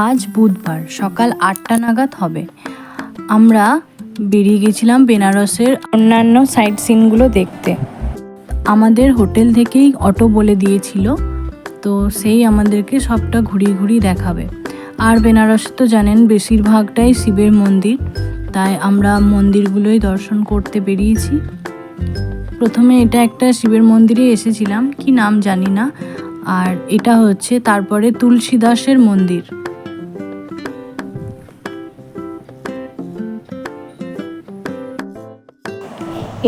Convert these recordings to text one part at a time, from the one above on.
আজ বুধবার সকাল ৮টা নাগাদ হবে। আমরা বেরিয়ে গেছিলাম বেনারসের অন্যান্য সাইট সিনগুলো দেখতে। আমাদের হোটেল থেকেই অটো বলে দিয়েছিল, তো সেই আমাদেরকে সবটা ঘুরিয়ে ঘুরিয়ে দেখাবে। আর বেনারসে তো জানেন বেশিরভাগটাই শিবের মন্দির, তাই আমরা মন্দিরগুলোই দর্শন করতে বেরিয়েছি। প্রথমে এটা একটা শিবের মন্দিরে এসেছিলাম, কি নাম জানি না। আর এটা হচ্ছে তারপরে তুলসীদাসের মন্দির।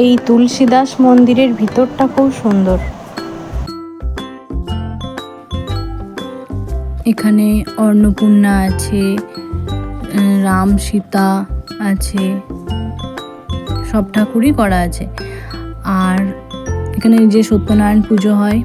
এই তুলসীদাস মন্দিরের ভিতরটা খুব সুন্দর। এখানে অন্নপূর্ণা আছে, রাম সীতা আছে, সব ঠাকুরই করা আছে। আর এখানে যে সত্যনারায়ণ পুজো হয়,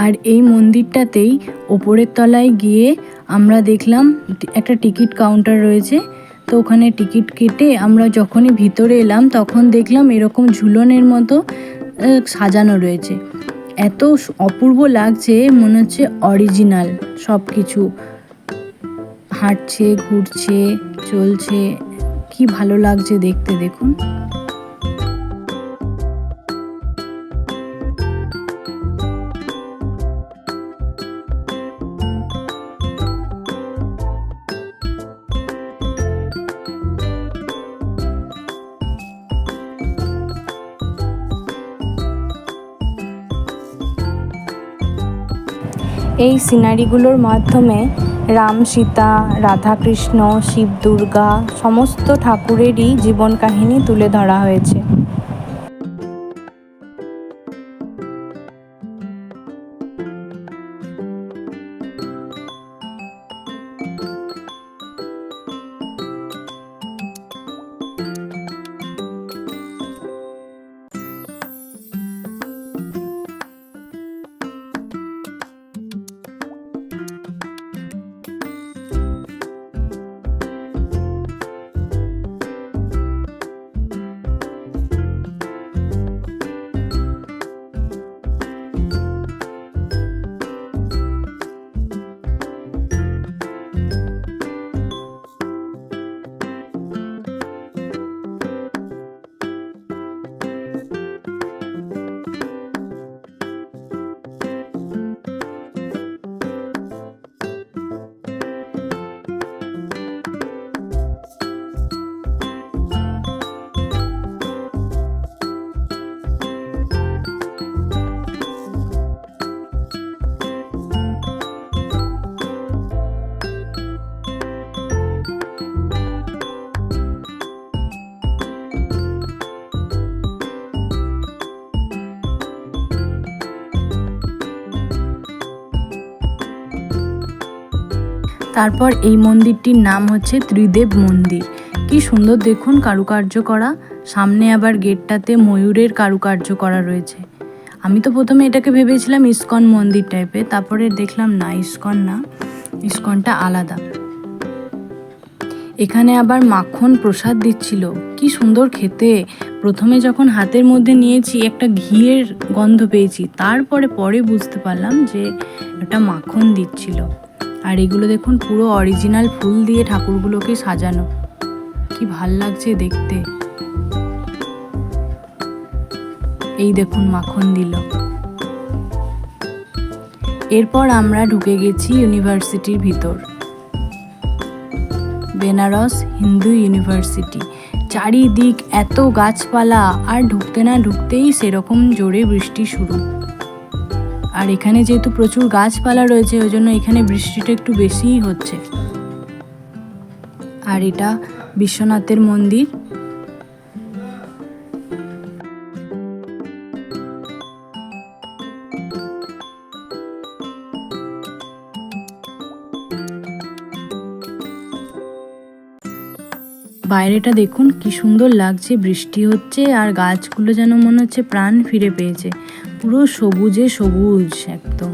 আর এই মন্দিরটাতেই ওপরের তলায় গিয়ে আমরা দেখলাম একটা টিকিট কাউন্টার রয়েছে। তো ওখানে টিকিট কেটে আমরা যখনই ভিতরে এলাম তখন দেখলাম এরকম ঝুলনের মতো সাজানো রয়েছে। এত অপূর্ব লাগছে, মনে হচ্ছে অরিজিনাল সব কিছু। হাঁটছে, ঘুরছে, চলছে, কি ভালো লাগছে দেখতে। দেখুন, এই সিনারিগুলোর মাধ্যমে রাম সীতা, রাধাকৃষ্ণ, শিব দুর্গা সমস্ত ঠাকুরেরই জীবন কাহিনী তুলে ধরা হয়েছে। তারপর এই মন্দিরটির নাম হচ্ছে ত্রিদেব মন্দির। কি সুন্দর দেখুন, কারুকার্য করা। সামনে আবার গেটটাতে ময়ূরের কারুকার্য করা রয়েছে। আমি তো প্রথমে এটাকে ভেবেছিলাম ইস্কন মন্দির টাইপের, তারপরে দেখলাম না, ইস্কন না, ইস্কনটা আলাদা। এখানে আবার মাখন প্রসাদ দিচ্ছিল, কি সুন্দর খেতে। প্রথমে যখন হাতের মধ্যে নিয়েছি একটা ঘিয়ের গন্ধ পেয়েছি, পরে বুঝতে পারলাম যে এটা মাখন দিচ্ছিল। আর এগুলো দেখুন, পুরো অরিজিনাল ফুল দিয়ে ঠাকুরগুলোকে সাজানো, কি ভাল লাগছে দেখতে। এই দেখুন, মাখন দিল। এরপর আমরা ঢুকে গেছি ইউনিভার্সিটির ভিতর, বেনারস হিন্দু ইউনিভার্সিটি। চারিদিক এত গাছপালা, আর ঢুকতে না ঢুকতেই সেরকম জোরে বৃষ্টি শুরু। আর এখানে যেহেতু প্রচুর গাছপালা রয়েছে, ওই জন্য এখানে বৃষ্টিটা একটু বেশিই হচ্ছে। আর এটা বিশ্বনাথের মন্দির। বাইরেটা দেখুন কি সুন্দর লাগছে, বৃষ্টি হচ্ছে আর গাছগুলো যেন মনে হচ্ছে প্রাণ ফিরে পেয়েছে। পুরো সবুজে সবুজ একদম।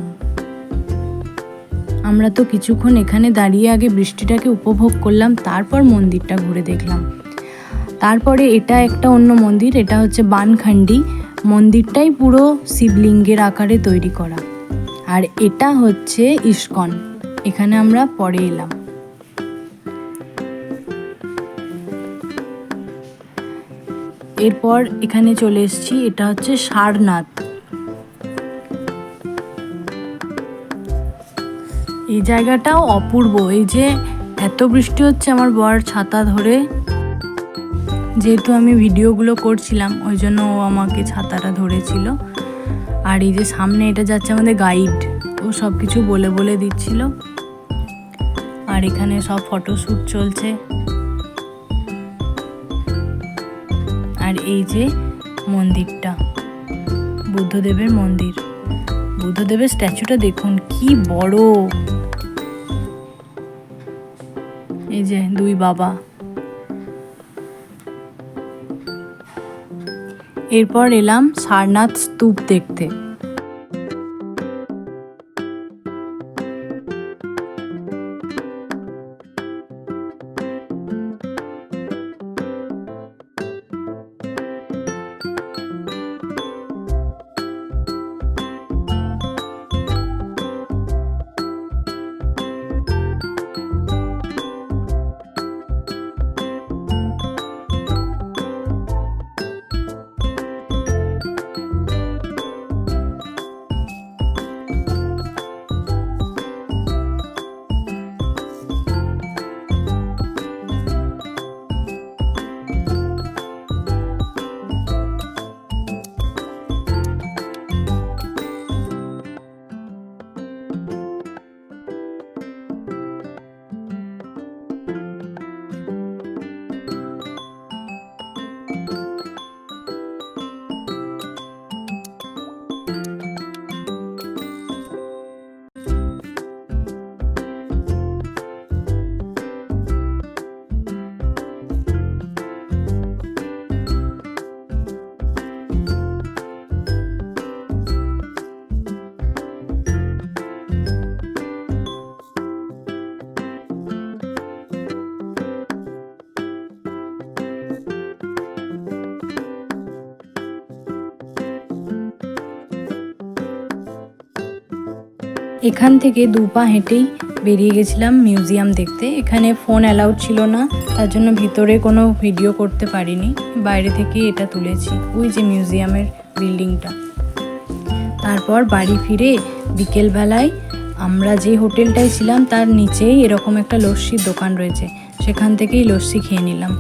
আমরা তো কিছুক্ষণ এখানে দাঁড়িয়ে আগে বৃষ্টিটাকে উপভোগ করলাম, তারপর মন্দিরটা ঘুরে দেখলাম। তারপরে এটা একটা অন্য মন্দির, এটা হচ্ছে বানখান্ডি। মন্দিরটাই পুরো শিবলিঙ্গের আকারে তৈরি করা। আর এটা হচ্ছে ইস্কন, এখানে আমরা পরে এলাম। এরপর এখানে চলে এসেছি, এটা হচ্ছে সারনাথ। এই জায়গাটাও অপূর্ব। এই যে এত বৃষ্টি হচ্ছে, আমার বর ছাতা ধরে, যেহেতু আমি ভিডিওগুলো করছিলাম ওই জন্য ও আমাকে ছাতাটা ধরেছিল। আর এই যে সামনে এটা যাচ্ছে আমাদের গাইড, ও সব কিছু বলে বলে দিচ্ছিল। আর এখানে সব ফটোশ্যুট চলছে। আর এই যে মন্দিরটা, বুদ্ধদেবের মন্দির। বুদ্ধদেবের স্ট্যাচুটা দেখুন কি বড়। এই যে দুই বাবা। এরপর এলাম সারনাথ স্তূপ দেখতে। এখান থেকে 2 পা হেঁটেই বেরিয়ে গেছিলাম মিউজিয়াম দেখতে। এখানে ফোন অ্যালাউড ছিল না, তার জন্য ভিতরে কোনো ভিডিও করতে পারিনি, বাইরে থেকে এটা তুলেছি। ওই যে মিউজিয়ামের বিল্ডিংটা। তারপর বাড়ি ফিরে বিকেলবেলায় আমরা যে হোটেলটায় ছিলাম তার নিচেই এরকম একটা লস্যির দোকান রয়েছে, সেখান থেকেই লস্যি খেয়ে নিলাম।